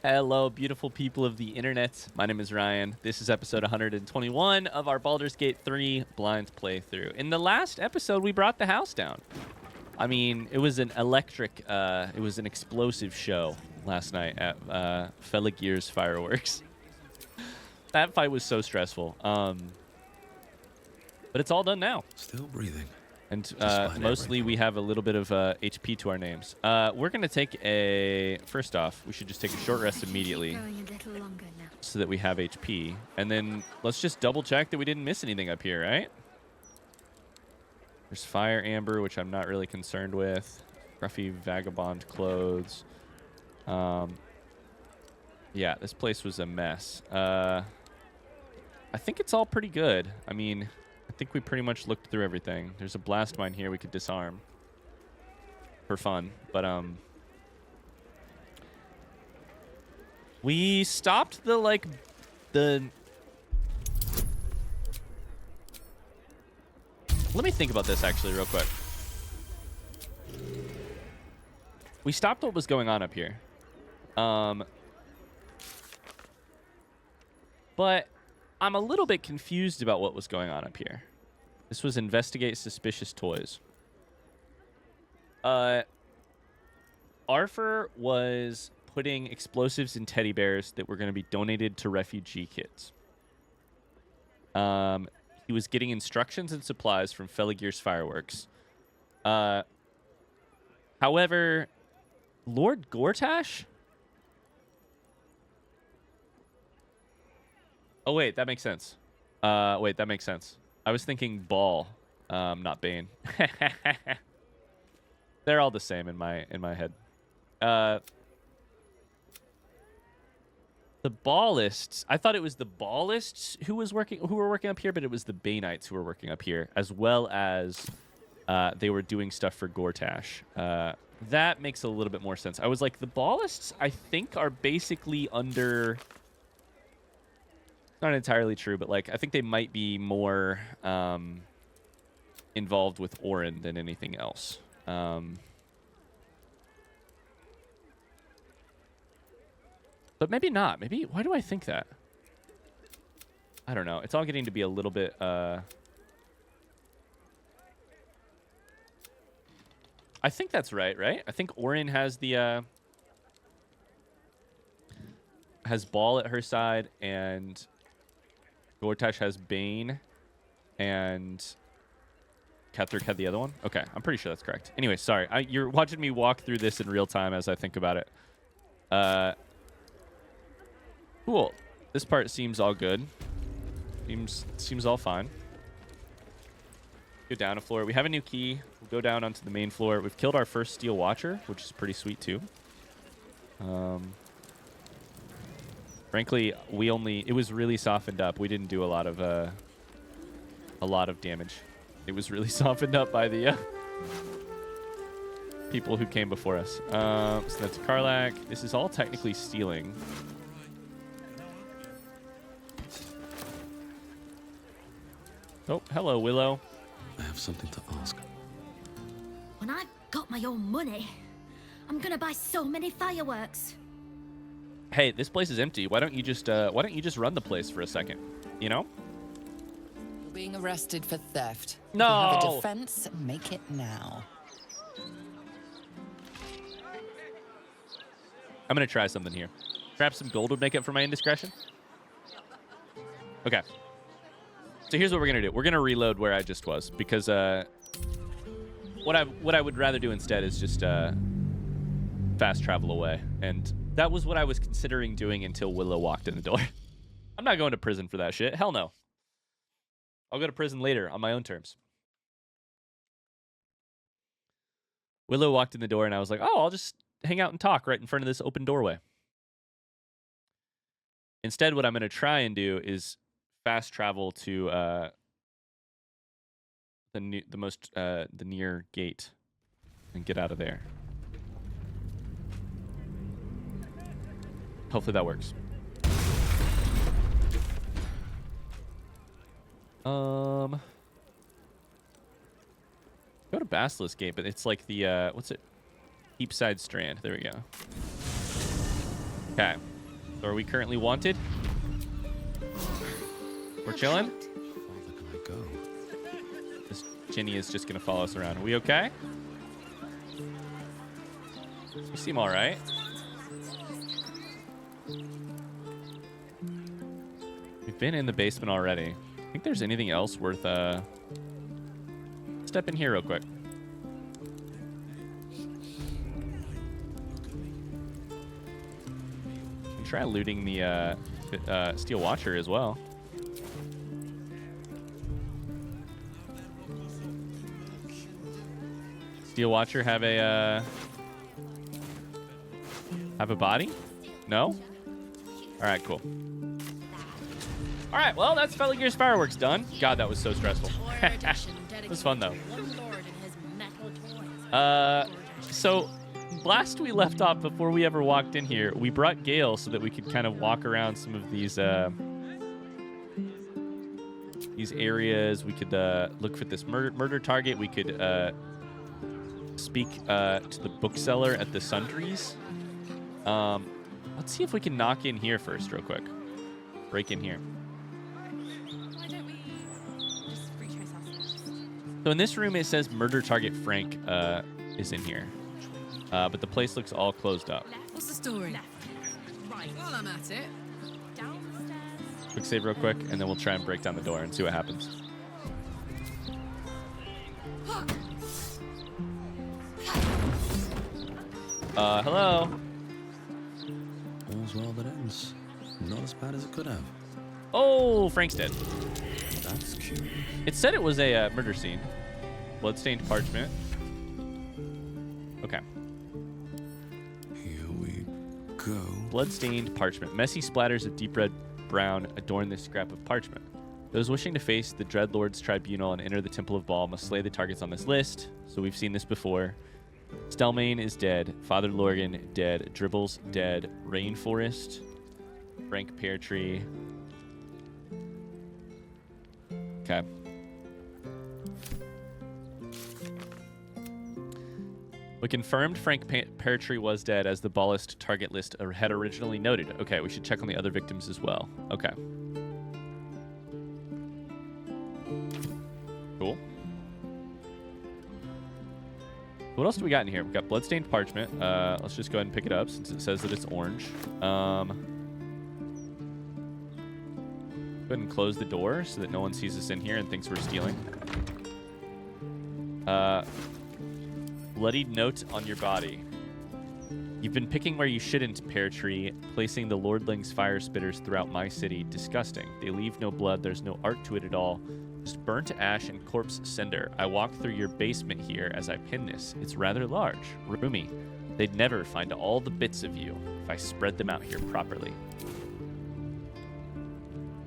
Hello, beautiful people of the internet. My name is Ryan. This is episode 121 of our Baldur's Gate 3 blind playthrough. In the last episode, we brought the house down. I mean, it was an electric, it was an explosive show last night at Felagir's Fireworks. That fight was so stressful. But it's all done now. Still breathing. And mostly we have a little bit of HP to our names. We're going to take a... First off, we should just take a short rest immediately so that we have HP. And then let's just double check that we didn't miss anything up here, right? There's fire amber, which I'm not really concerned with. Scruffy vagabond clothes. Yeah, this place was a mess. I think it's all pretty good. I mean... I think we pretty much looked through everything. There's a blast mine here we could disarm for fun, but we stopped the let me think about this actually real quick. We stopped what was going on up here. But I'm a little bit confused about what was going on up here. This was investigate suspicious toys. Arthur was putting explosives in teddy bears that were going to be donated to refugee kids. He was getting instructions and supplies from Felagir's Fireworks. However, Lord Gortash... Oh, wait, that makes sense. Wait, that makes sense. I was thinking Ball, not Bane. They're all the same in my head. The Ballists, I thought it was the Ballists who were working up here, but it was the Baneites who were working up here, as well as they were doing stuff for Gortash. That makes a little bit more sense. I was like, the Ballists, I think, are basically under... Not entirely true, but like I think they might be more involved with Orin than anything else. But maybe not. Maybe, why do I think that? I don't know. It's all getting to be a little bit... I think that's right? I think Orin has the... has Ball at her side, and... Gortash has Bane, and Ketherick had the other one? Okay, I'm pretty sure that's correct. Anyway, sorry. You're watching me walk through this in real time as I think about it. Cool. This part seems all good. Seems all fine. Go down a floor. We have a new key. We'll go down onto the main floor. We've killed our first Steel Watcher, which is pretty sweet too. Frankly, it was really softened up. We didn't do a lot of damage. It was really softened up by the people who came before us. So that's Karlak. This is all technically stealing. Oh, hello, Willow. I have something to ask. When I've got my own money, I'm gonna buy so many fireworks. Hey, this place is empty. Why don't you just run the place for a second? You know? You're being arrested for theft. No. If you have a defense, make it now. I'm gonna try something here. Perhaps some gold would make up for my indiscretion. Okay. So here's what we're gonna do. We're gonna reload where I just was, because what I would rather do instead is just fast travel away. And that was what I was considering doing until Willow walked in the door. I'm not going to prison for that shit. Hell no. I'll go to prison later on my own terms. Willow walked in the door and I was like, oh, I'll just hang out and talk right in front of this open doorway. Instead, what I'm going to try and do is fast travel to the near gate and get out of there. Hopefully that works. Go to Basilisk Gate, but it's like the what's it? Heapside Strand. There we go. Okay. So are we currently wanted? We're chilling? How far can I go? This Ginny is just going to follow us around. Are we okay? You seem all right. We've been in the basement already. I think there's anything else worth step in here real quick. Can try looting the Steel Watcher as well. Steel Watcher have a body? No? All right, cool. All right, well, that's Fellow Gears Fireworks done. God, that was so stressful. It was fun, though. So last we left off, before we ever walked in here, we brought Gale so that we could kind of walk around some of these areas. We could look for this murder target. We could speak to the bookseller at the Sundries. Let's see if we can knock in here first real quick. Break in here. So in this room, it says murder target Frank is in here. But the place looks all closed up. What's the story? Right, while I'm at it. Quick save real quick, and then we'll try and break down the door and see what happens. Hello? All's well that ends. Not as bad as it could have. Oh, Frank's dead. That's cute. It said it was a murder scene. Bloodstained parchment. Okay. Here we go. Bloodstained parchment. Messy splatters of deep red brown adorn this scrap of parchment. Those wishing to face the Dreadlord's tribunal and enter the Temple of Baal must slay the targets on this list. So we've seen this before. Stelmane is dead. Father Lorgan dead. Dribbles dead. Rainforest. Frank Peartree. Okay. We confirmed Frank Peartree was dead as the Ballast target list had originally noted. Okay, we should check on the other victims as well. Okay. Cool. What else do we got in here? We've got bloodstained parchment. Let's just go ahead and pick it up since it says that it's orange. Go ahead and close the door so that no one sees us in here and thinks we're stealing. Bloodied note on your body. You've been picking where you shouldn't, Pear Tree, placing the Lordling's fire spitters throughout my city. Disgusting. They leave no blood. There's no art to it at all. Just burnt ash and corpse cinder. I walk through your basement here as I pin this. It's rather large, roomy. They'd never find all the bits of you if I spread them out here properly.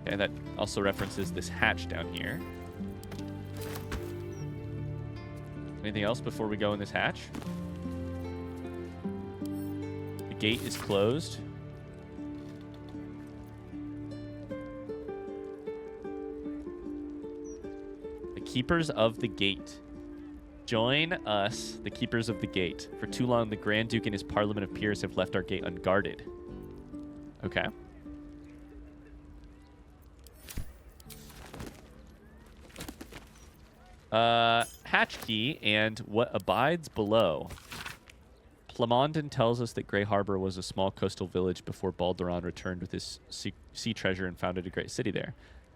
Okay, that also references this hatch down here. Anything else before we go in this hatch? The gate is closed. The Keepers of the Gate. Join us, the Keepers of the Gate. For too long, the Grand Duke and his Parliament of Peers have left our gate unguarded. Okay. Hatch key and what abides below. Plamondon tells us that Grey Harbor was a small coastal village before Baldur returned with his sea treasure and founded a great city there.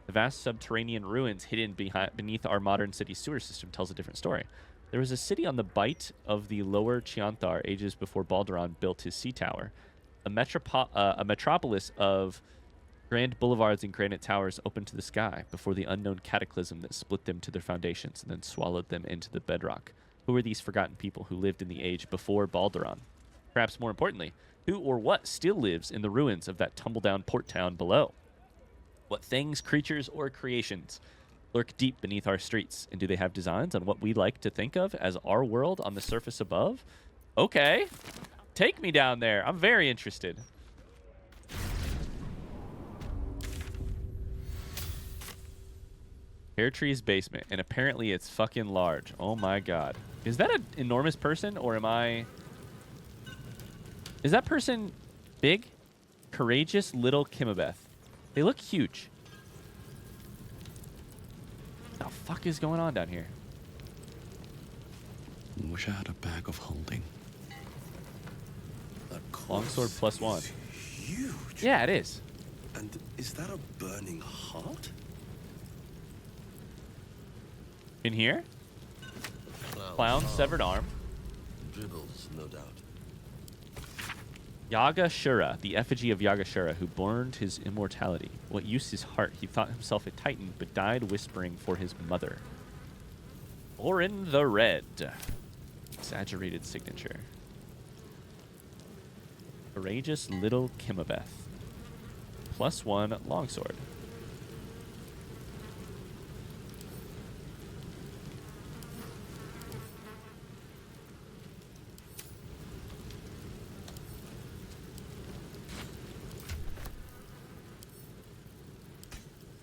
The vast subterranean ruins hidden beneath our modern city sewer system tells a different story. There was a city on the bight of the lower Chianthar ages before Baldur built his sea tower. A metropolis of grand boulevards and granite towers opened to the sky before the unknown cataclysm that split them to their foundations and then swallowed them into the bedrock. Who were these forgotten people who lived in the age before Baldur? Perhaps more importantly, who or what still lives in the ruins of that tumble-down port town below? What things, creatures, or creations lurk deep beneath our streets, and do they have designs on what we like to think of as our world on the surface above? Okay, take me down there. I'm very interested. Pear Tree's basement, and apparently it's fucking large. Oh my god. Is that an enormous person, or am I... Is that person big? Courageous Little Kimabeth. They look huge. What the fuck is going on down here? Wish I had a bag of holding. That Longsword corpse +1. is huge. Yeah, it is. And is that a burning heart? In here? Clown's severed arm. Dribbles, no doubt. Yagashura, the effigy of Yagashura, who burned his immortality. What use his heart? He thought himself a titan, but died whispering for his mother. Orin the Red. Exaggerated signature. Courageous Little Kimabeth. +1 longsword.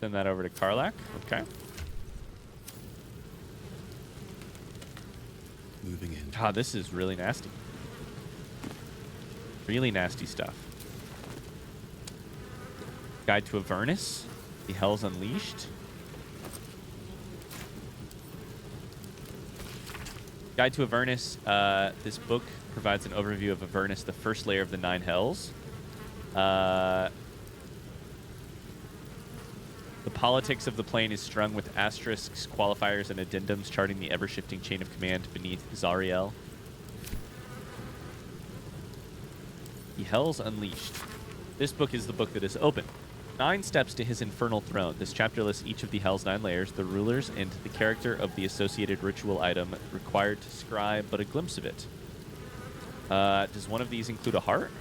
Send that over to Karlak. Okay. Moving in. God, this is really nasty. Really nasty stuff. Guide to Avernus. The Hells Unleashed. Guide to Avernus. This book provides an overview of Avernus, the first layer of the 9 Hells. The politics of the plane is strung with asterisks, qualifiers, and addendums charting the ever-shifting chain of command beneath Zariel. The Hells Unleashed. This book is the book that is open. 9 steps to his infernal throne. This chapter lists each of the Hell's 9 layers, the rulers, and the character of the associated ritual item required to scry but a glimpse of it. Does one of these include a heart?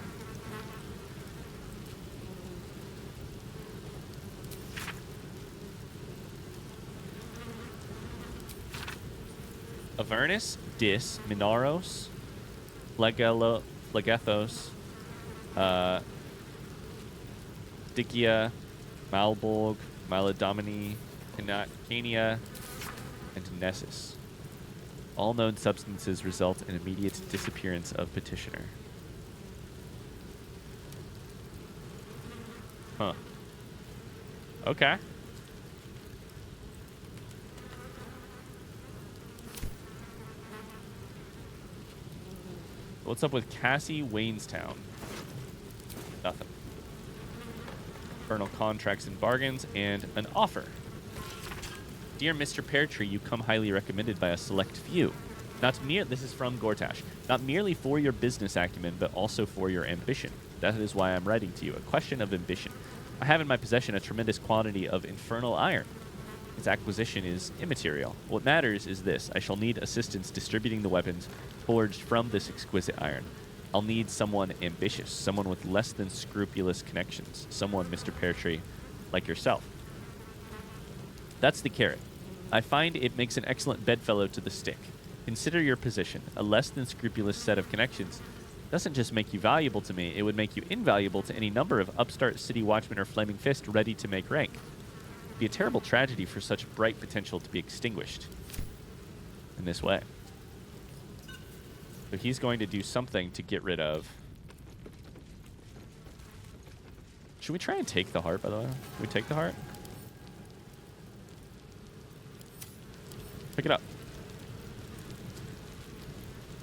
Avernus, Dis, Minaros, Phlegethos, Stygia, Malbolg, Maladomini, Cania, and Nessus. All known substances result in immediate disappearance of petitioner. Huh. Okay. What's up with Cassie Waynestown? Nothing. Infernal contracts and bargains, and an offer. Dear Mr. Peartree, you come highly recommended by a select few. This is from Gortash. Not merely for your business acumen, but also for your ambition. That is why I'm writing to you. A question of ambition. I have in my possession a tremendous quantity of infernal iron. Its acquisition is immaterial. What matters is this. I shall need assistance distributing the weapons forged from this exquisite iron. I'll need someone ambitious, someone with less than scrupulous connections, someone, Mr. Peartree, like yourself. That's the carrot. I find it makes an excellent bedfellow to the stick. Consider your position. A less than scrupulous set of connections doesn't just make you valuable to me, it would make you invaluable to any number of upstart city watchmen or flaming fist ready to make rank. It'd be a terrible tragedy for such bright potential to be extinguished in this way. So he's going to do something to get rid of. Should we try and take the heart, by the way? Can we take the heart? Pick it up.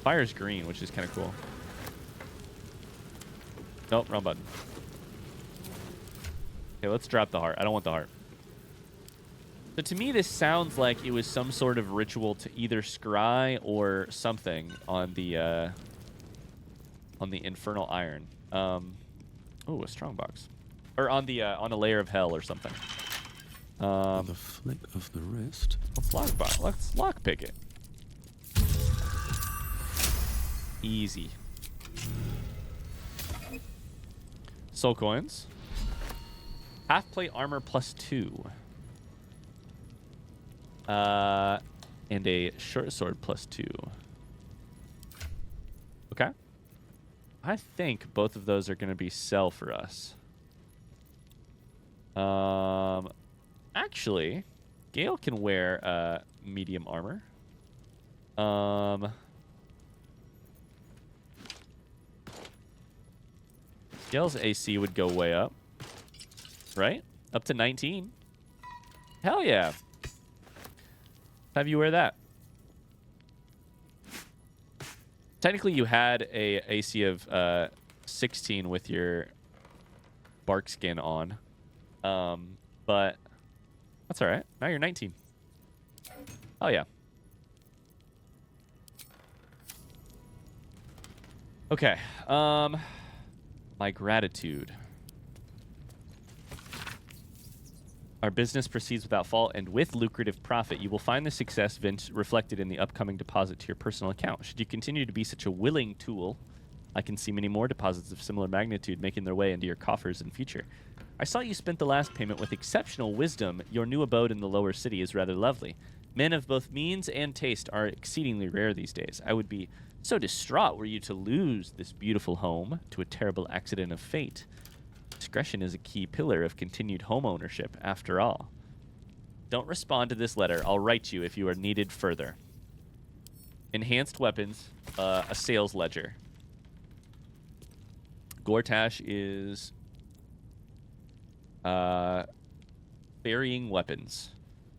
Fire's green, which is kind of cool. Nope, wrong button. Okay, let's drop the heart. I don't want the heart. So to me, this sounds like it was some sort of ritual to either scry or something on the infernal iron. Oh, a strongbox, or on a layer of hell or something. With a flick of the wrist. Let's lockpick it. Easy. Soul coins. Half plate armor +2. And a short sword +2. Okay. I think both of those are going to be sell for us. Actually, Gale can wear medium armor. Gale's AC would go way up. Right? Up to 19. Hell yeah. Have you wear that? Technically, you had a AC of 16 with your bark skin on. But that's all right. Now you're 19. Oh, yeah. Okay. My gratitude. Our business proceeds without fault and with lucrative profit. You will find the success reflected in the upcoming deposit to your personal account. Should you continue to be such a willing tool, I can see many more deposits of similar magnitude making their way into your coffers in future. I saw you spent the last payment with exceptional wisdom. Your new abode in the lower city is rather lovely. Men of both means and taste are exceedingly rare these days. I would be so distraught were you to lose this beautiful home to a terrible accident of fate. Discretion is a key pillar of continued home ownership, after all. Don't respond to this letter. I'll write you if you are needed further. Enhanced weapons, a sales ledger. Gortash is burying weapons.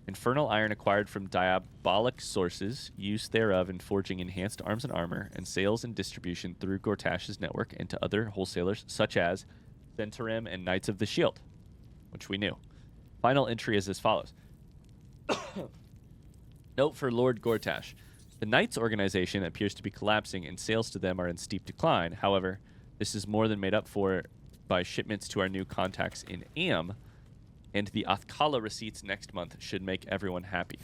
Infernal iron acquired from diabolic sources, use thereof in forging enhanced arms and armor, and sales and distribution through Gortash's network and to other wholesalers such as Centaurim and Knights of the Shield, which we knew. Final entry is as follows. Note for Lord Gortash. The Knights organization appears to be collapsing and sales to them are in steep decline. However, this is more than made up for by shipments to our new contacts in Am, and the Athkala receipts next month should make everyone happy.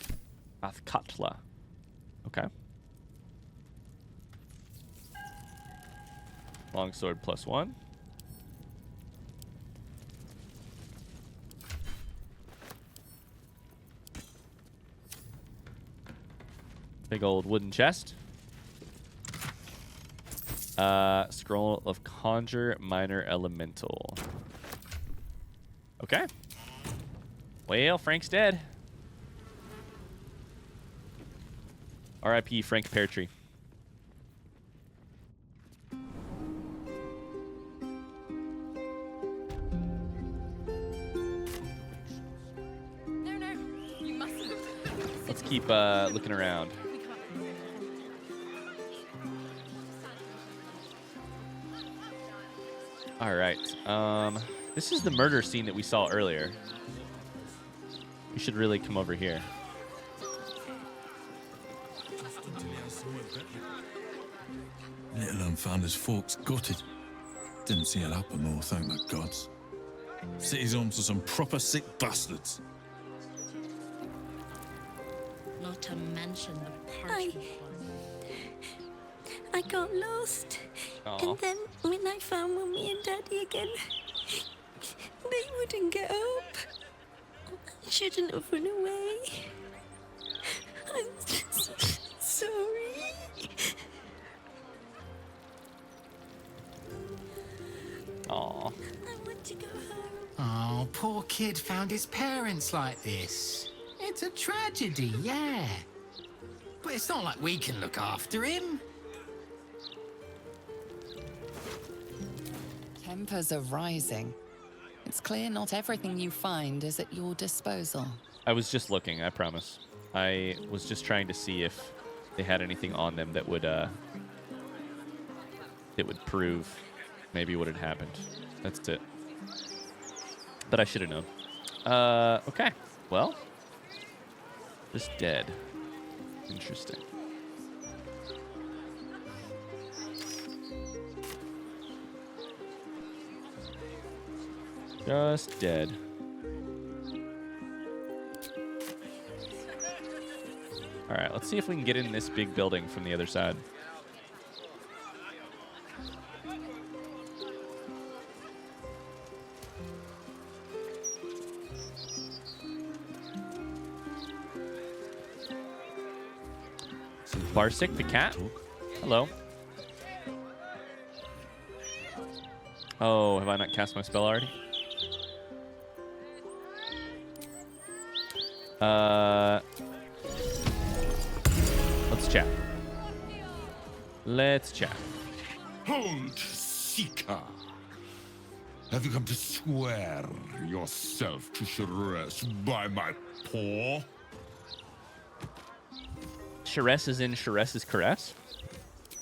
Athkatla. Okay. Longsword +1. Big old wooden chest. Scroll of Conjure Minor Elemental. Okay. Well, Frank's dead. R.I.P. Frank Peartree. No, you mustn't. Let's keep looking around. All right. This is the murder scene that we saw earlier. We should really come over here. Little un found his forks gutted. Didn't see it happen though, thank the gods. City's home to some proper sick bastards. Not to mention the parchment. I got lost. Aw. And then when I found Mummy and Daddy again, they wouldn't get up. I shouldn't have run away. I'm sorry. Aw. I want to go home. Oh, poor kid found his parents like this. It's a tragedy, yeah. But it's not like we can look after him. Tempers are rising. It's clear not everything you find is at your disposal. I was just looking, I promise. I was just trying to see if they had anything on them that would prove maybe what had happened. That's it. But I should have known. Okay. Well, just dead. Interesting. Just dead. All right, let's see if we can get in this big building from the other side. Barsik the cat. Hello. Oh, have I not cast my spell already? Let's chat. Let's chat. Hold, Seeker. Have you come to swear yourself to Sorcerous by my paw? Sorcerous is in Sorcerous' caress?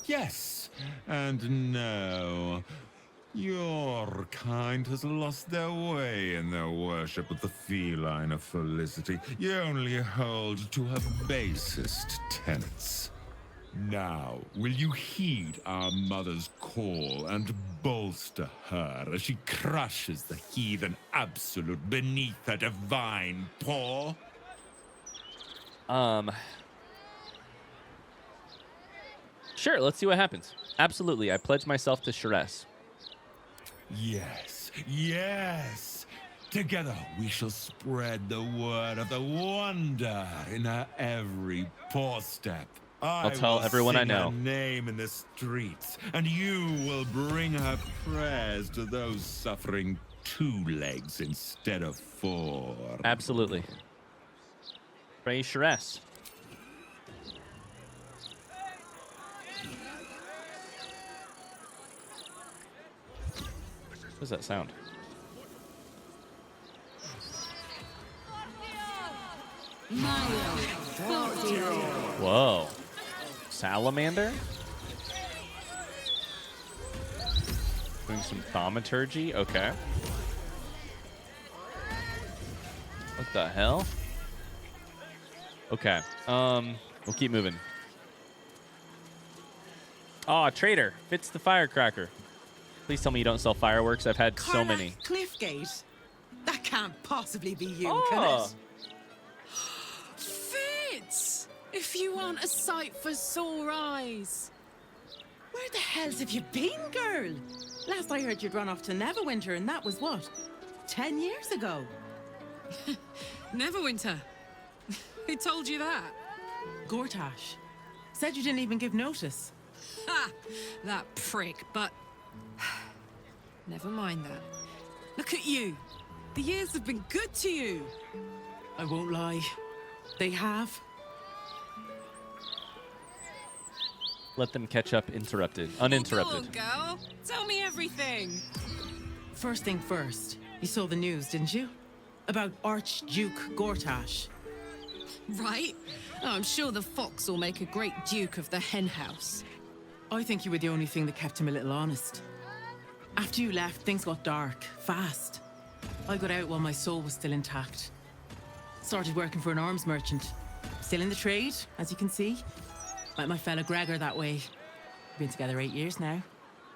Yes, and no. Your kind has lost their way in their worship of the feline of Felicity. You only hold to her basest tenets. Now, will you heed our mother's call and bolster her as she crushes the heathen absolute beneath her divine paw? Sure, let's see what happens. Absolutely, I pledge myself to Sorcerous. Yes, yes. Together we shall spread the word of the wonder in her every paw step. I'll tell everyone I know. Her name in the streets, and you will bring her prayers to those suffering 2 legs instead of 4. Absolutely. Praise Sorcerous. What does that sound? Whoa. Salamander? Doing some thaumaturgy? Okay. What the hell? Okay. We'll keep moving. Aw, traitor. Fitz the firecracker. Please tell me you don't sell fireworks. I've had so many. Cliffgate? That can't possibly be you, Oh. can it? Fitz! If you aren't a sight for sore eyes. Where the hells have you been, girl? Last I heard you'd run off to Neverwinter, and that was what? 10 years ago? Neverwinter? Who told you that? Gortash. Said you didn't even give notice. Ha! That prick, but... Never mind that. Look at you. The years have been good to you. I won't lie. They have. Let them catch up uninterrupted. Go on, girl. Tell me everything. First thing first, you saw the news, didn't you? About Archduke Gortash. Right? Oh, I'm sure the fox will make a great duke of the hen house. I think you were the only thing that kept him a little honest. After you left, things got dark, fast. I got out while my soul was still intact. Started working for an arms merchant. Still in the trade, as you can see. Met my fella Gregor that way. We've been together 8 years now.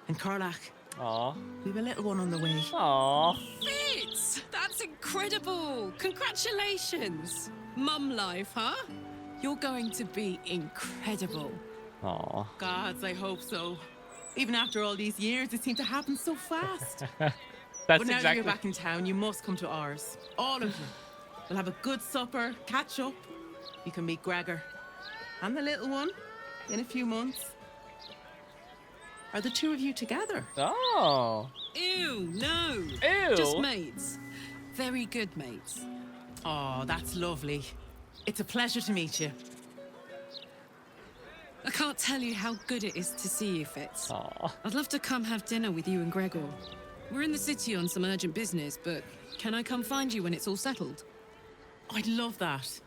And Karlach, Aw. we've a little one on the way. Aw. Fitz! That's incredible! Congratulations! Mum life, huh? You're going to be incredible. Aw. Gods, I hope so. Even after all these years, it seemed to happen so fast. That's But now that exactly. you're back in town, you must come to ours. All of you. We'll have a good supper, catch up. You can meet Gregor. And the little one in a few months. Are the 2 of you together? Oh. Ew, no. Ew. Just mates. Very good mates. Oh, that's lovely. It's a pleasure to meet you. I can't tell you how good it is to see you, Fitz. Aw. I'd love to come have dinner with you and Gregor. We're in the city on some urgent business, but can I come find you when it's all settled? I'd love that.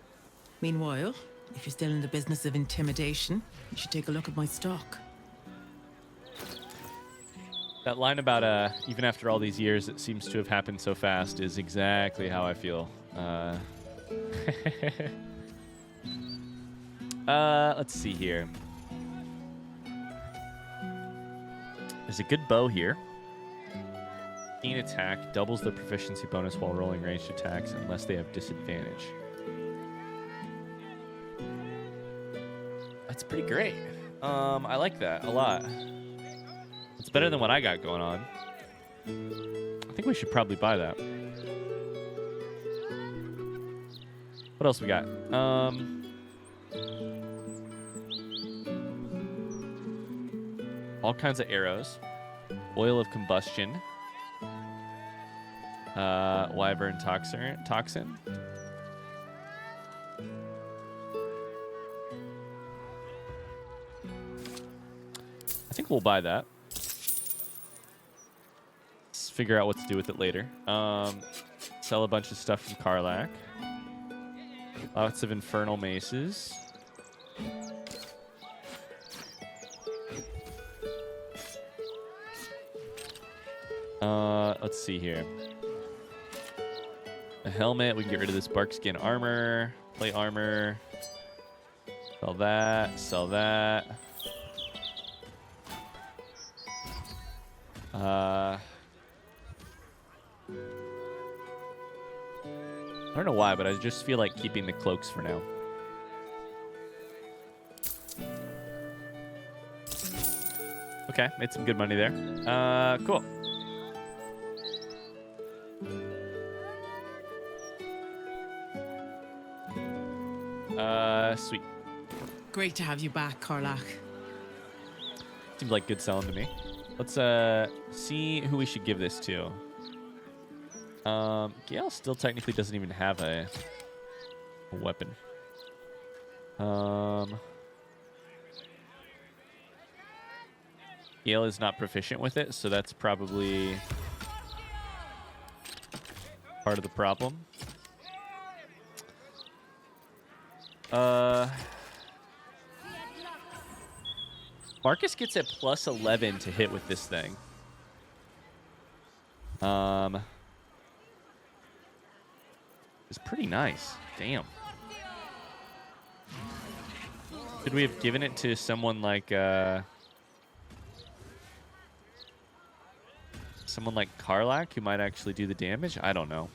Meanwhile, if you're still in the business of intimidation, you should take a look at my stock. That line about even after all these years, it seems to have happened so fast is exactly how I feel. Let's see here. There's a good bow here. Keen attack doubles the proficiency bonus while rolling ranged attacks unless they have disadvantage. That's pretty great. I like that a lot. It's better than what I got going on. I think we should probably buy that. What else we got? All kinds of arrows. Oil of combustion. Wyvern toxin. I think we'll buy that. figure out what to do with it later. Sell a bunch of stuff from Karlach. Lots of infernal maces. Let's see here. A helmet. We can get rid of this barkskin armor. Plate armor. Sell that. Sell that. I don't know why, but I just feel like keeping the cloaks for now. Okay, made some good money there. Cool. Sweet. Great to have you back, Karlach. Seems like good selling to me. Let's see who we should give this to. Gale still technically doesn't even have a weapon. Gale is not proficient with it, so that's probably part of the problem. Marcus gets a plus 11 to hit with this thing. It's pretty nice. Damn. Could we have given it to someone like Karlach who might actually do the damage? I don't know.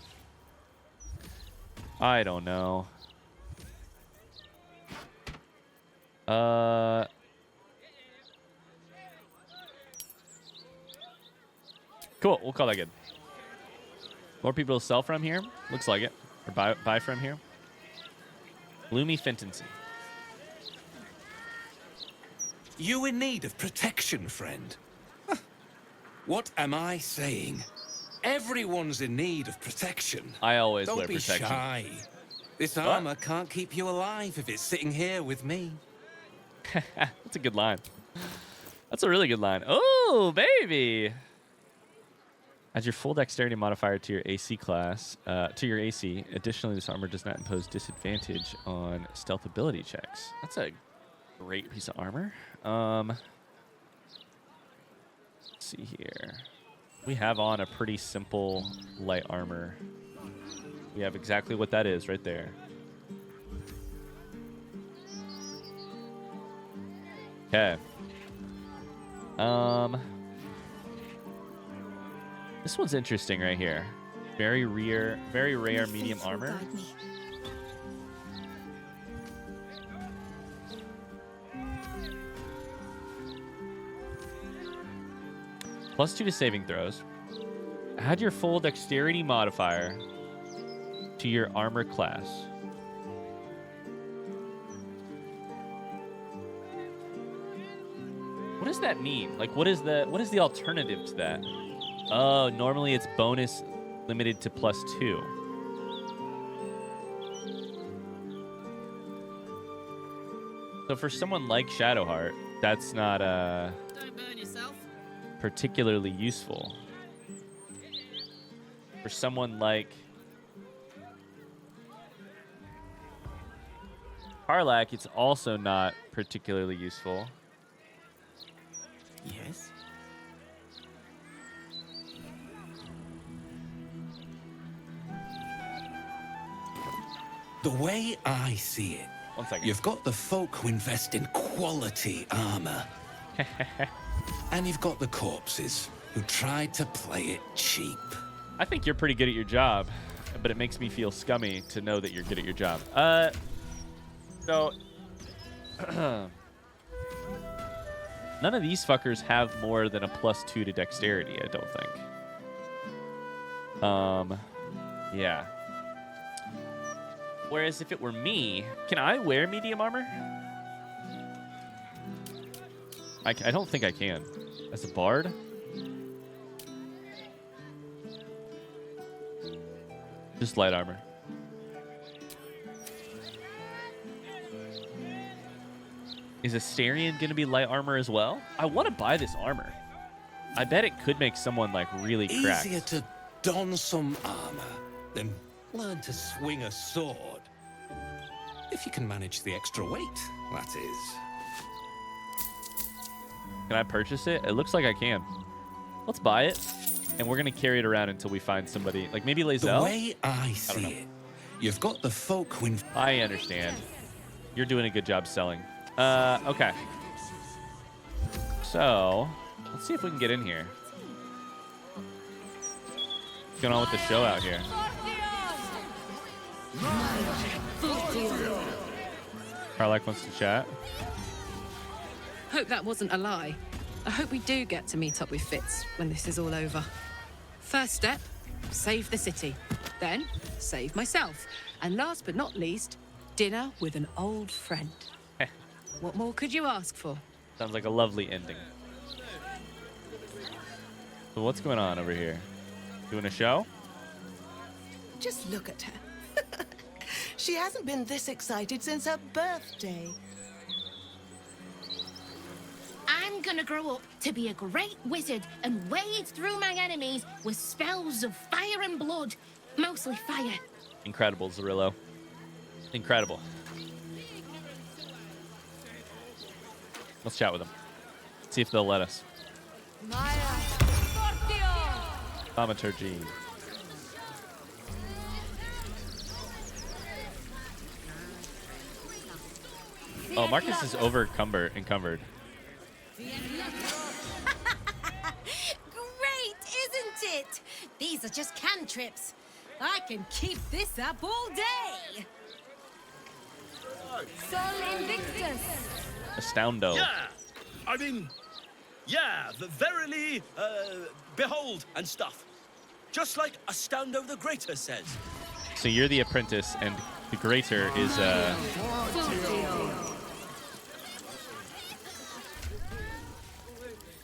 I don't know. Cool. We'll call that good. More people to sell from here? Looks like it. Or buy from here. Gloomy Fintancy. You in need of protection, friend? Huh. What am I saying? Everyone's in need of protection. I always Don't wear be protection. shy. This What? armor can't keep you alive if it's sitting here with me. That's a good line. That's a really good line. Oh, baby. Adds your full dexterity modifier to your AC class, to your AC. Additionally, this armor does not impose disadvantage on stealth ability checks. That's a great piece of armor. Let's see here. We have on a pretty simple light armor. We have exactly what that is right there. Okay. This one's interesting right here. Very rare medium Faith will armor. guide me. +2 to saving throws. Add your full dexterity modifier to your armor class. What does that mean? Like, what is the alternative to that? Oh, normally it's bonus limited to +2. So for someone like Shadowheart, that's not Don't burn yourself. particularly useful. For someone like Karlach, it's also not particularly useful. Yes? The way I see it, 1 second. you've got the folk who invest in quality armor. And you've got the corpses who tried to play it cheap. I think you're pretty good at your job, but it makes me feel scummy to know that you're good at your job. So none of these fuckers have more than a +2 to dexterity, I don't think. Yeah. Whereas if it were me, can I wear medium armor? I don't think I can. As a bard? Just light armor. Is Astarion going to be light armor as well? I want to buy this armor. I bet it could make someone like really cracked. Easier to don some armor than learn to swing a sword. If you can manage the extra weight, that is. Can I purchase it? It looks like I can. Let's buy it, and we're gonna carry it around until we find somebody. Like maybe Lazelle? The way I see it, you've got the folk who... I understand. You're doing a good job selling. Okay. So, let's see if we can get in here. What's going on with the show out here? Karlak wants to chat. Hope that wasn't a lie. I hope we do get to meet up with Fitz when this is all over. First step, save the city. Then, save myself. And last but not least, dinner with an old friend. What more could you ask for? Sounds like a lovely ending. So what's going on over here? Doing a show? Just look at her. She hasn't been this excited since her birthday. I'm gonna grow up to be a great wizard and wade through my enemies with spells of fire and blood. Mostly fire. Incredible, Zerillo. Incredible. Let's chat with them. See if they'll let us. Thaumaturgy. Oh, Marcus is encumbered. Great, isn't it? These are just cantrips. I can keep this up all day. Sol Invictus. Astoundo. Verily, behold and stuff. Just like Astoundo the Greater says. So you're the apprentice, and the greater is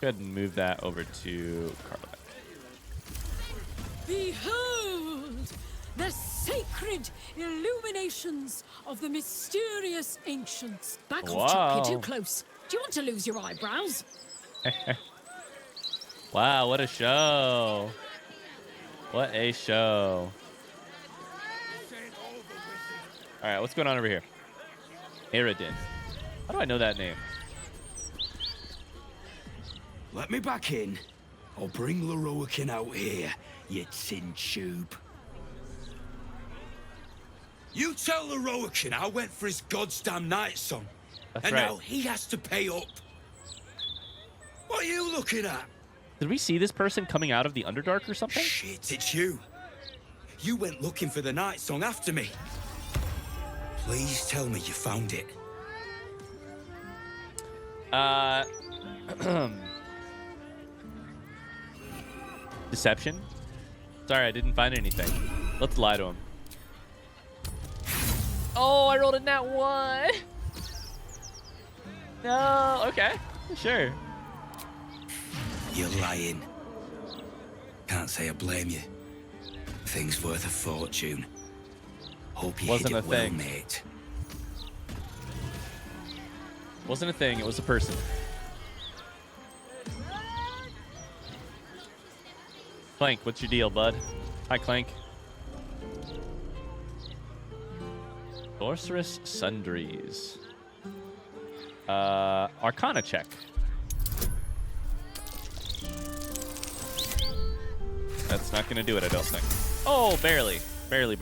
Go ahead and move that over to Karlak. Behold the sacred illuminations of the mysterious ancients. Back Wow. off, Chuck. You're too close. Do you want to lose your eyebrows? Wow, what a show. What a show. All right, what's going on over here? Aerodin. How do I know that name? Let me back in. I'll bring Lorroakan out here, you tin tube. You tell Lorroakan I went for his goddamn night song. That's and right. now he has to pay up. What are you looking at? Did we see this person coming out of the Underdark or something? Shit, it's you. You went looking for the night song after me. Please tell me you found it. Deception? Sorry, I didn't find anything. Let's lie to him. Oh, I rolled a nat 1. No, okay, sure. You're lying. Can't say I blame you. Thing's worth a fortune. Hope you Wasn't hid a it well, thing. mate. Wasn't a thing, it was a person. Clank, what's your deal, bud? Hi, Clank. Sorcerous Sundries. Arcana check. That's not gonna do it, I don't think. Oh, barely. Barely.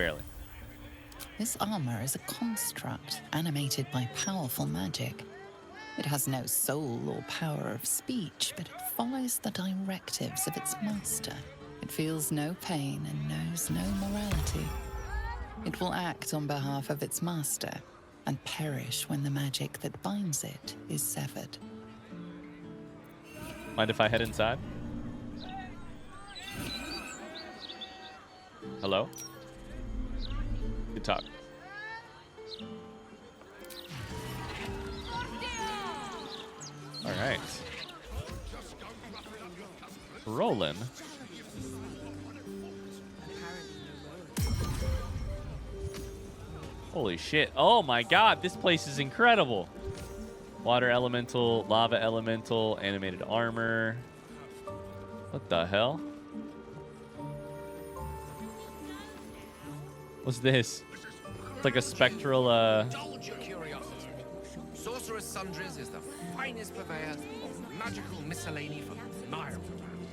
This armor is a construct animated by powerful magic. It has no soul or power of speech, but it follows the directives of its master. It feels no pain and knows no morality. It will act on behalf of its master and perish when the magic that binds it is severed. Mind if I head inside? Hello? Good talk. All right. Rollin'. Holy shit. Oh my god, this place is incredible. Water elemental, lava elemental, animated armor. What the hell? What's this? It's like a spectral, Indulge your curiosity. Sorcerous Sundries is the finest purveyor of magical miscellany for miles around.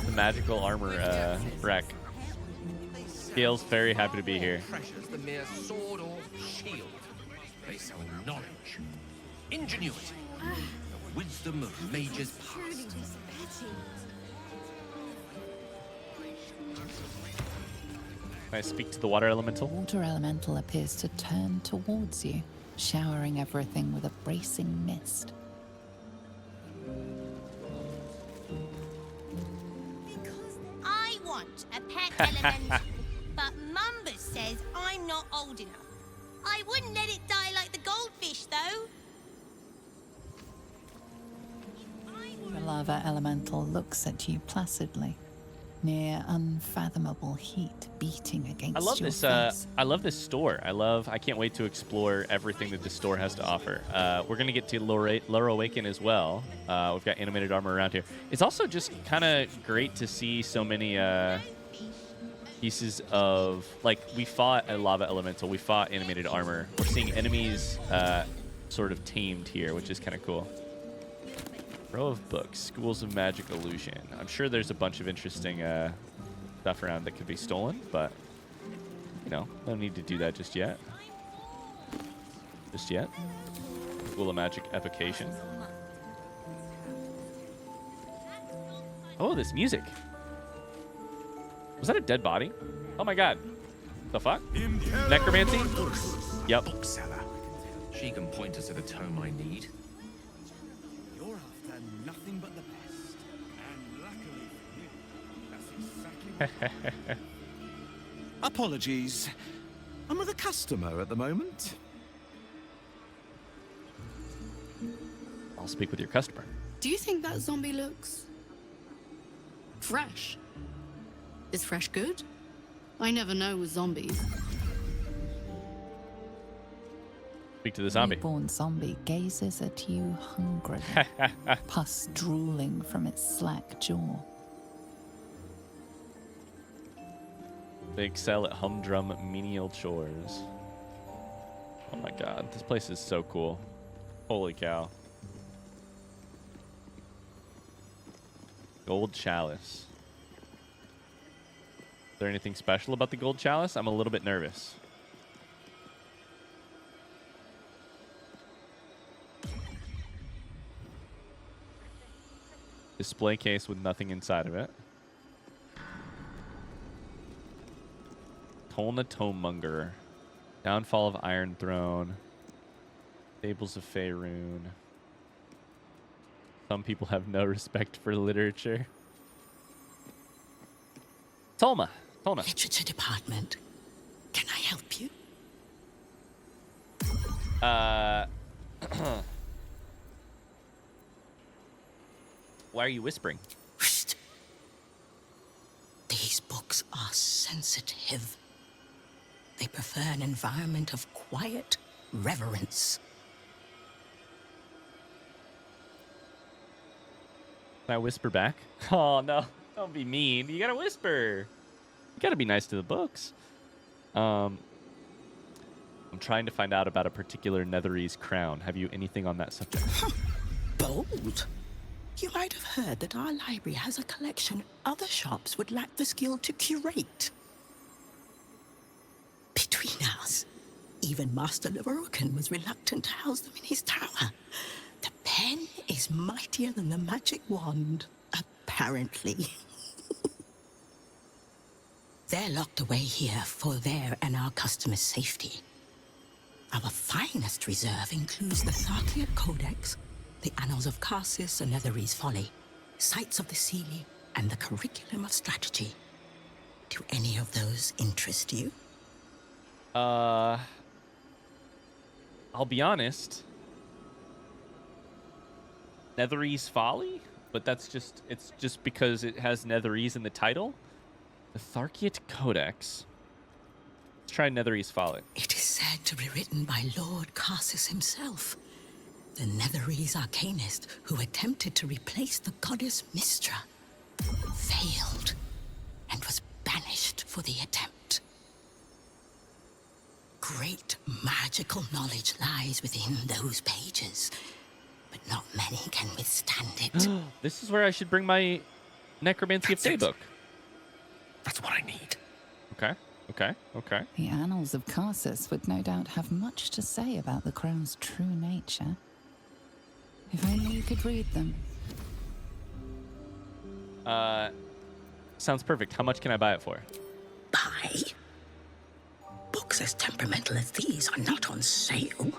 the magical armor, wreck. Gale's very happy to be here. Precious the mere sword or shield. They sell knowledge, ingenuity, the wisdom of mages past. Can I speak to the water elemental? Water elemental appears to turn towards you, showering everything with a bracing mist. I want a pet elemental, but Mumbus says I'm not old enough. I wouldn't let it die like the goldfish, though. The lava elemental looks at you placidly, near unfathomable heat beating against I love your this. face. I love this store. I can't wait to explore everything that the store has to offer. We're gonna get to Lorroakan as well. We've got animated armor around here. It's also just kind of great to see so many pieces of, like, we fought a lava elemental, we fought animated armor. We're seeing enemies sort of tamed here, which is kind of cool. Row of books, Schools of Magic Illusion. I'm sure there's a bunch of interesting stuff around that could be stolen, but, you know, no need to do that just yet. Just yet. School of Magic Evocation. Oh, this music. Was that a dead body? Oh my god. The fuck? Necromancy? Yep. Bookseller. She can point us to the tome I need. You're after nothing but the best. And luckily for you, that's exactly Apologies. I'm with a customer at the moment. I'll speak with your customer. Do you think that zombie looks fresh? Is fresh good? I never know with zombies. Speak to the zombie. Reborn zombie gazes at you hungrily, pus drooling from its slack jaw. They excel at humdrum menial chores. Oh my god, this place is so cool. Holy cow. Gold chalice. Is there anything special about the gold chalice? I'm a little bit nervous. Display case with nothing inside of it. Tolna Tomemonger. Downfall of Iron Throne. Fables of Faerun. Some people have no respect for literature. Tolma. Literature department. Can I help you? Why are you whispering? These books are sensitive. They prefer an environment of quiet reverence. Can I whisper back? Oh, no. Don't be mean. You gotta whisper. You gotta be nice to the books. I'm trying to find out about a particular Netherese crown. Have you anything on that subject? Bold. You might have heard that our library has a collection other shops would lack the skill to curate. Between us, even Master Lorroakan was reluctant to house them in his tower. The pen is mightier than the magic wand, apparently. They're locked away here for their and our customers' safety. Our finest reserve includes the Tharkiot Codex, the Annals of Karsus and Netherese Folly, Sights of the Sealy, and the Curriculum of Strategy. Do any of those interest you? I'll be honest. Netherese Folly? But it's just because it has Netherese in the title? The Tharkiot Codex. Let's try Netherese Folly. It is said to be written by Lord Karsus himself, the Netherese arcanist who attempted to replace the goddess Mystra. failed and was banished for the attempt. Great magical knowledge lies within those pages, but not many can withstand it. This is where I should bring my Necromancy of Day book. That's what I need. Okay, okay, okay. The annals of Carsus would no doubt have much to say about the crone's true nature. If only you could read them. Sounds perfect. How much can I buy it for? Buy? Books as temperamental as these are not on sale.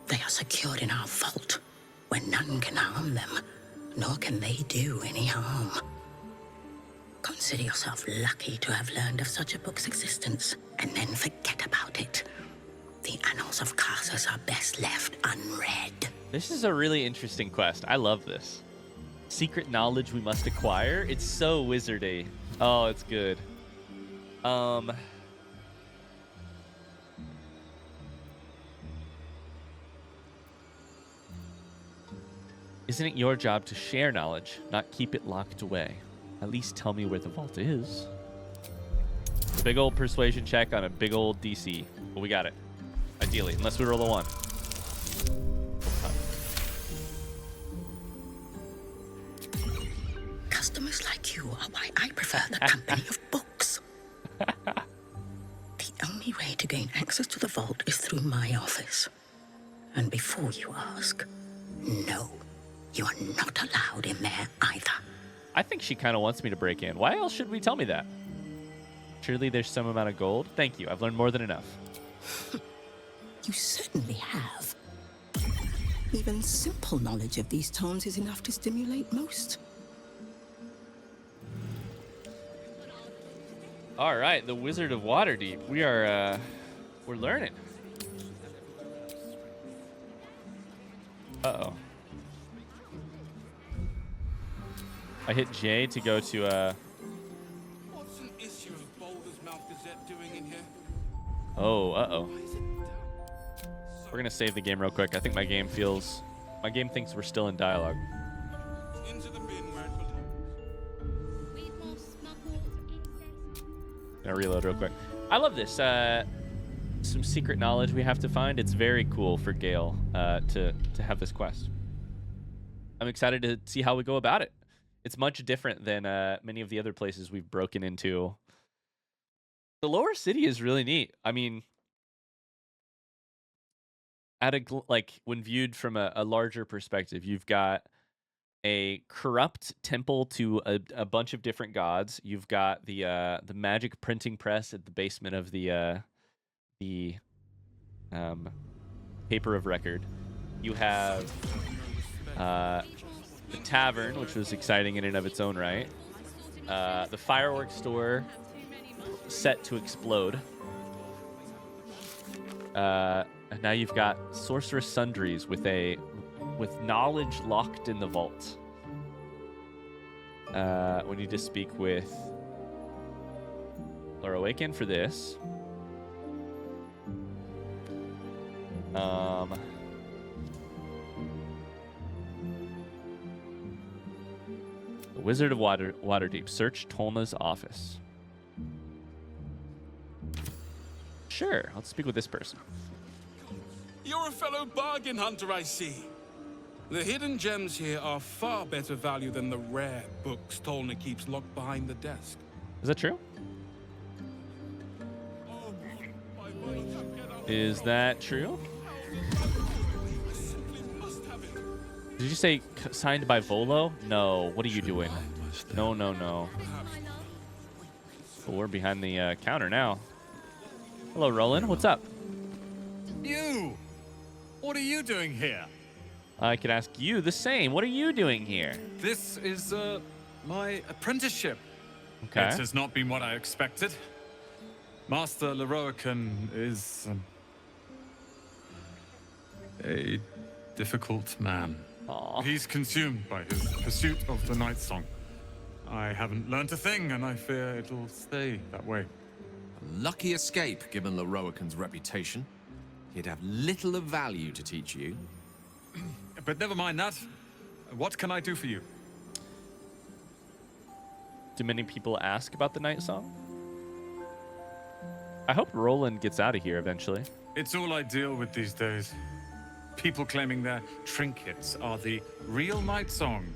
They are secured in our vault, where none can harm them, nor can they do any harm. Consider yourself lucky to have learned of such a book's existence, and then forget about it. The annals of Carsus are best left unread. This is a really interesting quest. I love this. Secret knowledge we must acquire. It's so wizardy. Oh, it's good. Isn't it your job to share knowledge, not keep it locked away? At least tell me where the vault is. Big old persuasion check on a big old DC. But we got it. Ideally, unless we roll a 1. Customers like you are why I prefer the company of books. The only way to gain access to the vault is through my office. And before you ask, no, you are not allowed in there either. I think she kind of wants me to break in. Why else should we tell me that? Surely there's some amount of gold. Thank you. I've learned more than enough. You certainly have. Even simple knowledge of these tones is enough to stimulate most. All right, the Wizard of Waterdeep. We're learning. Uh-oh. I hit J to go to, What's an issue of Baldur's Mouth Gazette doing in here? Oh, uh-oh. We're gonna save the game real quick. I think my game thinks we're still in dialogue. Into the bin where it belongs. Gonna reload real quick. I love this. Some secret knowledge we have to find. It's very cool for Gale to have this quest. I'm excited to see how we go about it. It's much different than many of the other places we've broken into. The lower city is really neat. I mean, when viewed from a larger perspective, you've got a corrupt temple to a bunch of different gods. You've got the magic printing press at the basement of the paper of record. You have the tavern, which was exciting in and of its own right. The fireworks store set to explode. And now you've got Sorcerous Sundries with knowledge locked in the vault. We need to speak with Lorroakan for this. The Wizard of Waterdeep. Search Tolna's office. Sure, I'll speak with this person. You're a fellow bargain hunter, I see. The hidden gems here are far better value than the rare books Tolna keeps locked behind the desk. Is that true? Is that true? Did you say signed by Volo? No. What are you doing? No, no, no. Oh, we're behind the counter now. Hello, Roland. What's up? You! What are you doing here? I could ask you the same. What are you doing here? This is, my apprenticeship. Okay. It has not been what I expected. Master Lorroakan is a difficult man. Aww. He's consumed by his pursuit of the Night Song. I haven't learned a thing, and I fear it'll stay that way. A lucky escape, given Lorroakan's reputation. He'd have little of value to teach you. But never mind that. What can I do for you? Do many people ask about the Night Song? I hope Roland gets out of here eventually. It's all I deal with these days. People claiming their trinkets are the real Night Song,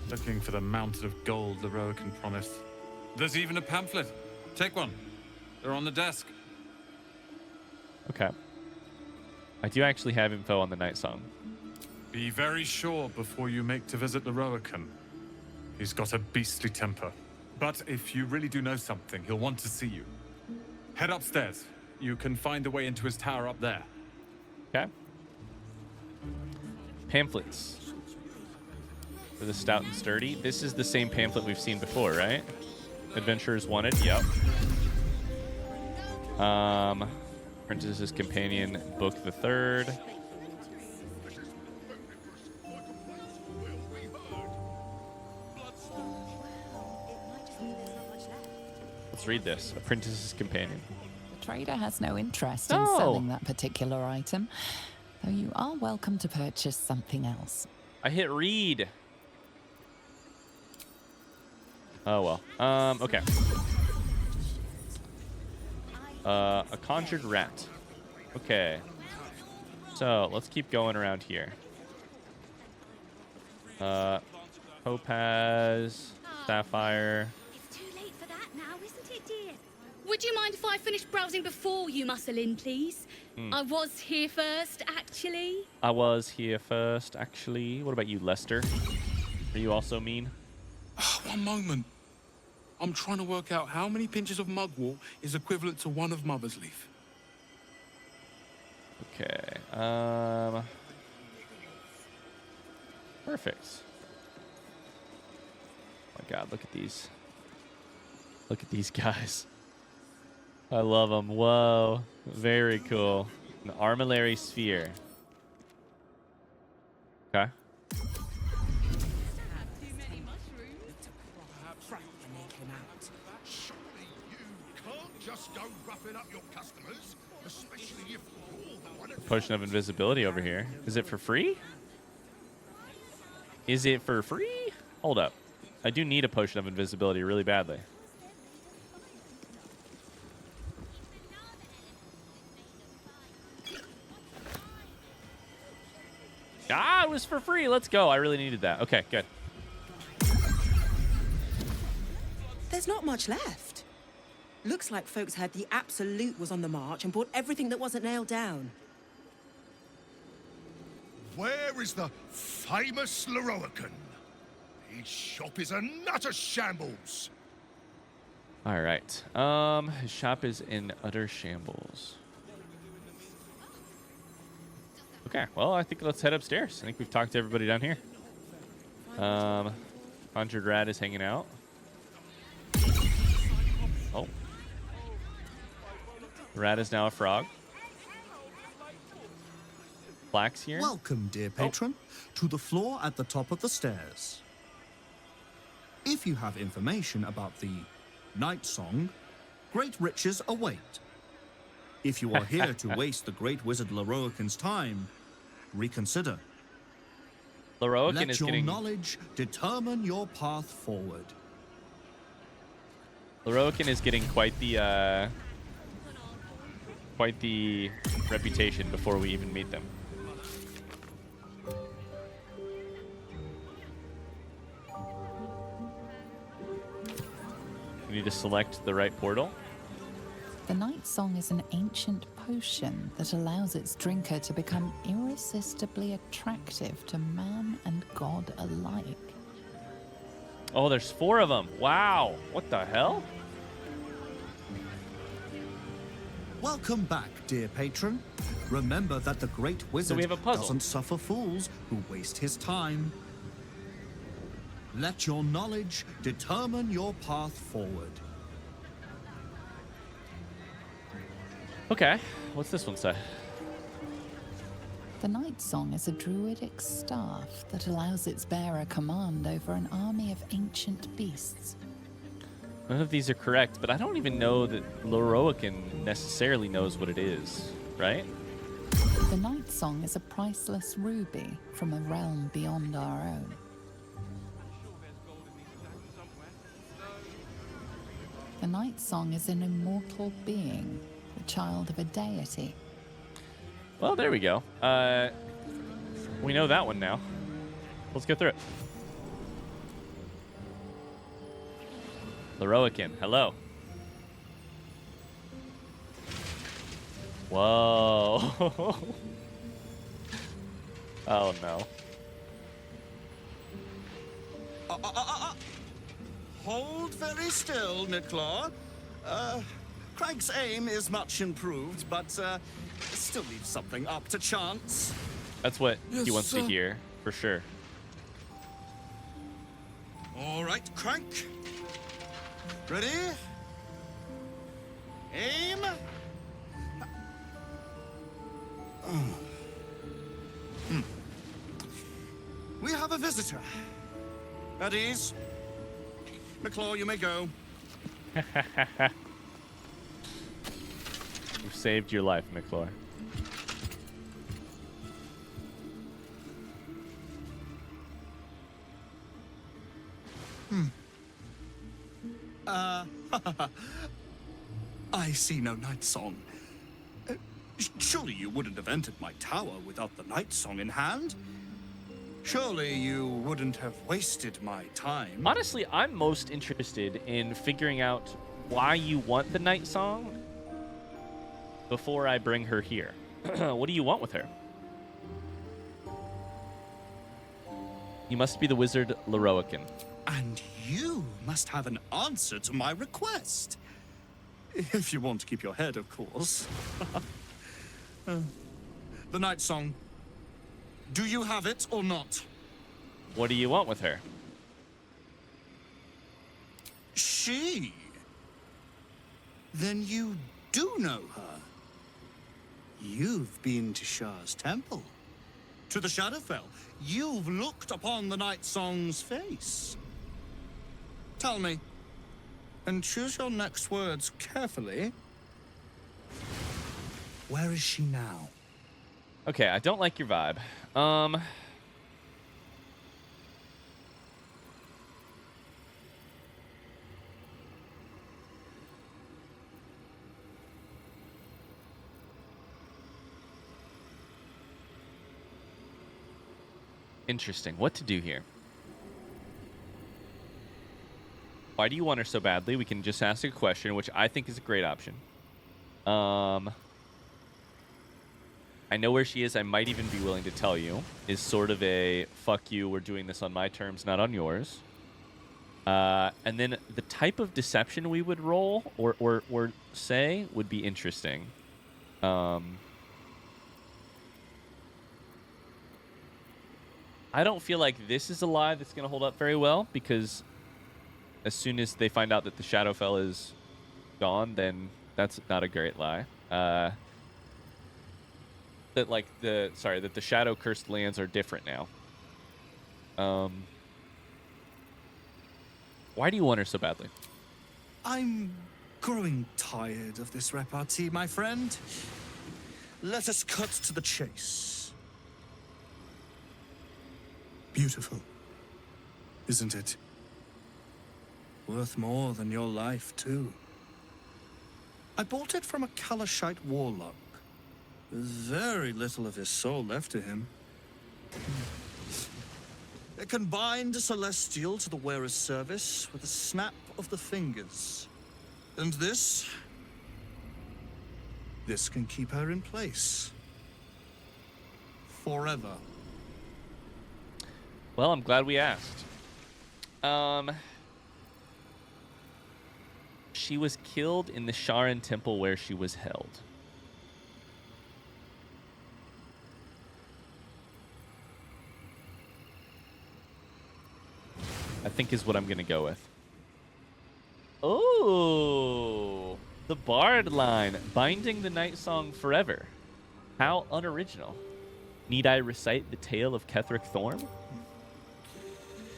looking for the mountain of gold Lorroakan promised. There's even a pamphlet. Take one. They're on the desk. Okay. I do actually have info on the Night Song. Be very sure before you make to visit Lorroakan. He's got a beastly temper. But if you really do know something, he'll want to see you. Head upstairs. You can find the way into his tower up there. Okay. Pamphlets. For the stout and sturdy. This is the same pamphlet we've seen before, right? Adventurers Wanted. Yep. Princess's Companion, Book the Third. Let's read this. Apprentice's Companion. The trader has no interest in selling that particular item, though you are welcome to purchase something else. I hit read. Oh well. Okay. A conjured rat. Okay. So let's keep going around here. Topaz, sapphire. It's too late for that now, isn't it, dear? Would you mind if I finished browsing before you muscle in, please? I was here first, actually. I was here first, actually. What about you, Lester? Are you also mean? One moment. I'm trying to work out how many pinches of mugwort is equivalent to one of Mother's Leaf. Okay. Perfect. Oh my God, look at these. Look at these guys. I love them. Whoa. Very cool. An armillary sphere. Okay. Just go roughing up your customers, especially if you're the one. Potion of invisibility over here. Is it for free? Is it for free? Hold up. I do need a potion of invisibility really badly. Ah, it was for free. Let's go. I really needed that. Okay, good. There's not much left. Looks like folks heard the Absolute was on the march and bought everything that wasn't nailed down. Where is the famous Lorroakan? His shop is a nutter shambles. All right. His shop is in utter shambles. Okay, well, I think let's head upstairs. I think we've talked to everybody down here. Conjured Rat is hanging out. Oh. The rat is now a frog. Black's here. Welcome, dear patron, to the floor at the top of the stairs. If you have information about the Night Song, great riches await. If you are here to waste the great wizard Lorroakan's time, reconsider. Lorroakan Let is your getting... knowledge determine your path forward. Lorroakan is getting quite the reputation before we even meet them. We need to select the right portal. The Night Song is an ancient potion that allows its drinker to become irresistibly attractive to man and god alike. Oh, there's 4 of them. Wow. What the hell? Welcome back, dear patron. Remember that the great wizard we have a puzzle. doesn't suffer fools who waste his time. Let your knowledge determine your path forward. Okay. What's this one say? The Night Song is a druidic staff that allows its bearer command over an army of ancient beasts. None of these are correct, but I don't even know that Lorroakan necessarily knows what it is, right? The Night Song is a priceless ruby from a realm beyond our own. The night song is an immortal being, the child of a deity. Well, there we go. We know that one now. Let's go through it. Lorroakan, hello. Whoa. Oh, no. Hold very still, Nicklaw. Craig's aim is much improved, but still leaves something up to chance. That's what Yes, he wants to sir. hear, for sure. All right, Crank. Ready? Aim. We have a visitor. At ease. McClaw, you may go. You've saved your life, McClure. I see no night song. Surely you wouldn't have entered my tower without the night song in hand? Surely you wouldn't have wasted my time. Honestly, I'm most interested in figuring out why you want the night song before I bring her here. What do you want with her? You must be the wizard Lorroakan. And you must have an answer to my request. If you want to keep your head, of course. The night song. Do you have it or not? What do you want with her? She? Then you do know her. You've been to Shah's temple. To the Shadowfell. You've looked upon the night song's face. Tell me, and choose your next words carefully. Where is she now? Okay, I don't like your vibe. Interesting. What to do here? Why do you want her so badly? We can just ask a question, which I think is a great option. I know where she is. I might even be willing to tell you. Is sort of a, fuck you, we're doing this on my terms, not on yours. And then the type of deception we would roll or say would be interesting. I don't feel like this is a lie that's going to hold up very well, because as soon as they find out that the Shadowfell is gone, then that's not a great lie. That the Shadow Cursed lands are different now. Why do you want her so badly? I'm growing tired of this repartee, my friend. Let us cut to the chase. Beautiful, isn't it? Worth more than your life, too. I bought it from a Kalashite warlock. There's very little of his soul left to him. It can bind a celestial to the wearer's service with a snap of the fingers. And this can keep her in place. Forever. Well, I'm glad we asked. She was killed in the Sharan temple where she was held. I think is what I'm going to go with. Oh, the Bard line, binding the night song forever. How unoriginal. Need I recite the tale of Ketheric Thorm?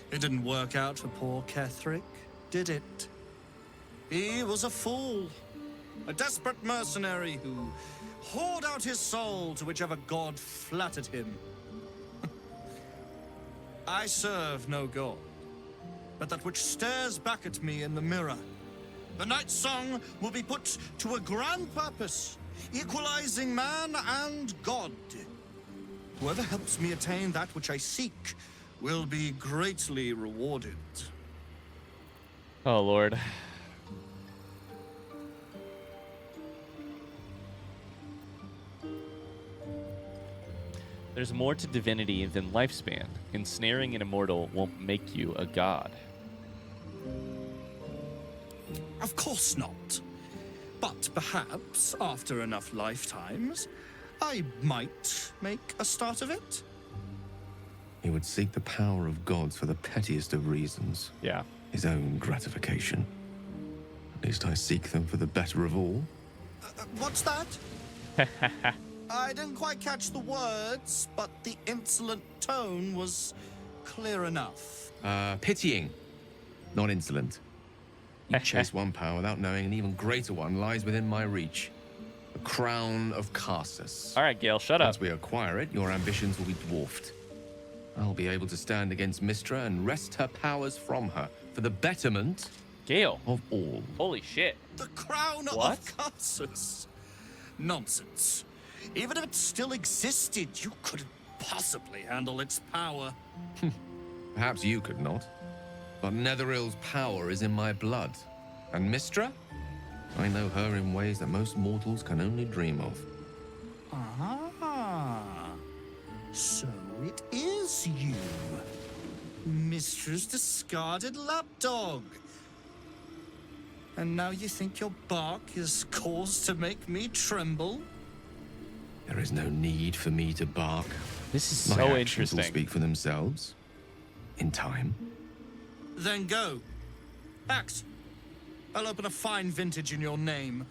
It didn't work out for poor Ketheric, did it? He was a fool. A desperate mercenary who poured out his soul to whichever god flattered him. I serve no god, but that which stares back at me in the mirror. The Night Song will be put to a grand purpose, equalizing man and God. Whoever helps me attain that which I seek will be greatly rewarded. Oh, Lord. There's more to divinity than lifespan. Ensnaring an immortal won't make you a god. Of course not. But perhaps, after enough lifetimes, I might make a start of it. He would seek the power of gods for the pettiest of reasons. Yeah. His own gratification. At least I seek them for the better of all. What's that? I didn't quite catch the words, but the insolent tone was clear enough. Pitying, not insolent. You chase one power without knowing an even greater one lies within my reach. The crown of Karsus. All right, Gale, shut up. Once we acquire it, your ambitions will be dwarfed. I'll be able to stand against Mystra and wrest her powers from her for the betterment Gale. of all. Holy shit. The crown What? of Karsus. Nonsense. Even if it still existed, you couldn't possibly handle its power. Perhaps you could not. But Netheril's power is in my blood. And Mystra? I know her in ways that most mortals can only dream of. Ah. So it is you. Mystra's discarded lapdog. And now you think your bark is cause to make me tremble? There is no need for me to bark. This is My so actions interesting. will speak for themselves. In time. Then go. Act. I'll open a fine vintage in your name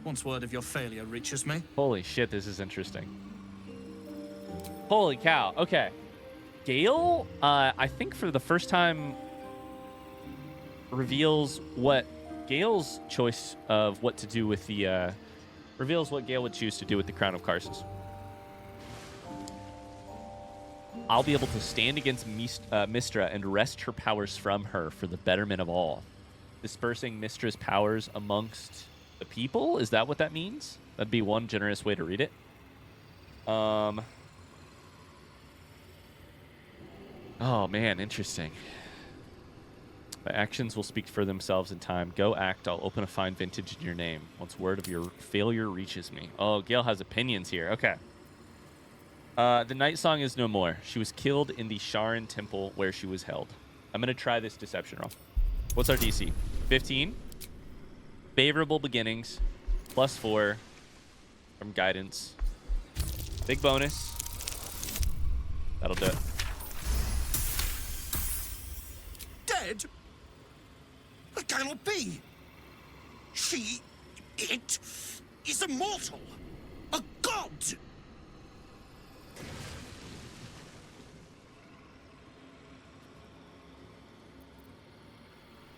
once word of your failure reaches me. Holy shit, this is interesting. Holy cow. Okay. Gale, I think for the first time, reveals what Gale's choice of what to do with the, reveals what Gale would choose to do with the Crown of Karsus. I'll be able to stand against Mystra and wrest her powers from her for the betterment of all. Dispersing Mystra's powers amongst the people? Is that what that means? That'd be one generous way to read it. Oh, man, interesting. My actions will speak for themselves in time. Go act. I'll open a fine vintage in your name once word of your failure reaches me. Oh, Gale has opinions here. Okay. The Night Song is no more. She was killed in the Sharan temple where she was held. I'm going to try this deception roll. What's our DC? 15. Favorable beginnings. +4 from guidance. Big bonus. That'll do it. Dead? That cannot be. It is immortal. A god.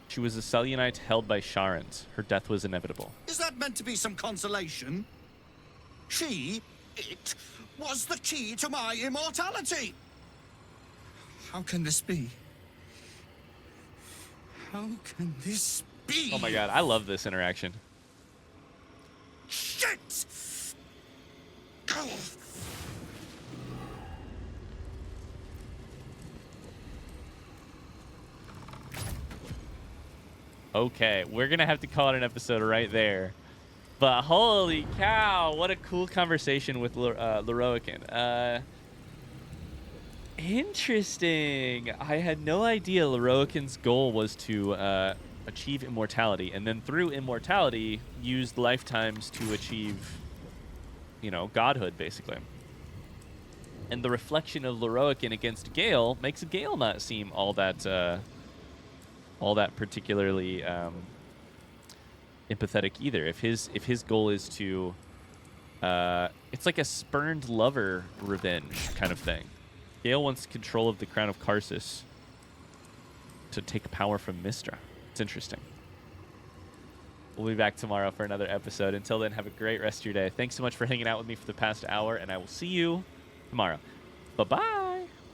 She was a Selionite held by Sharans. Her death was inevitable. Is that meant to be some consolation? It was the key to my immortality. How can this be? How can this be? Oh my god, I love this interaction. Shit! Okay, we're going to have to call it an episode right there. But holy cow, what a cool conversation with Lorroakan. Interesting. I had no idea Lorroakan's goal was to achieve immortality, and then through immortality, use lifetimes to achieve, godhood, basically. And the reflection of Lorroakan against Gale makes Gale not seem all that particularly empathetic either. If his goal is to, it's like a spurned lover revenge kind of thing. Gale wants control of the Crown of Karsus to take power from Mystra. It's interesting. We'll be back tomorrow for another episode. Until then, have a great rest of your day. Thanks so much for hanging out with me for the past hour, and I will see you tomorrow. Bye-bye.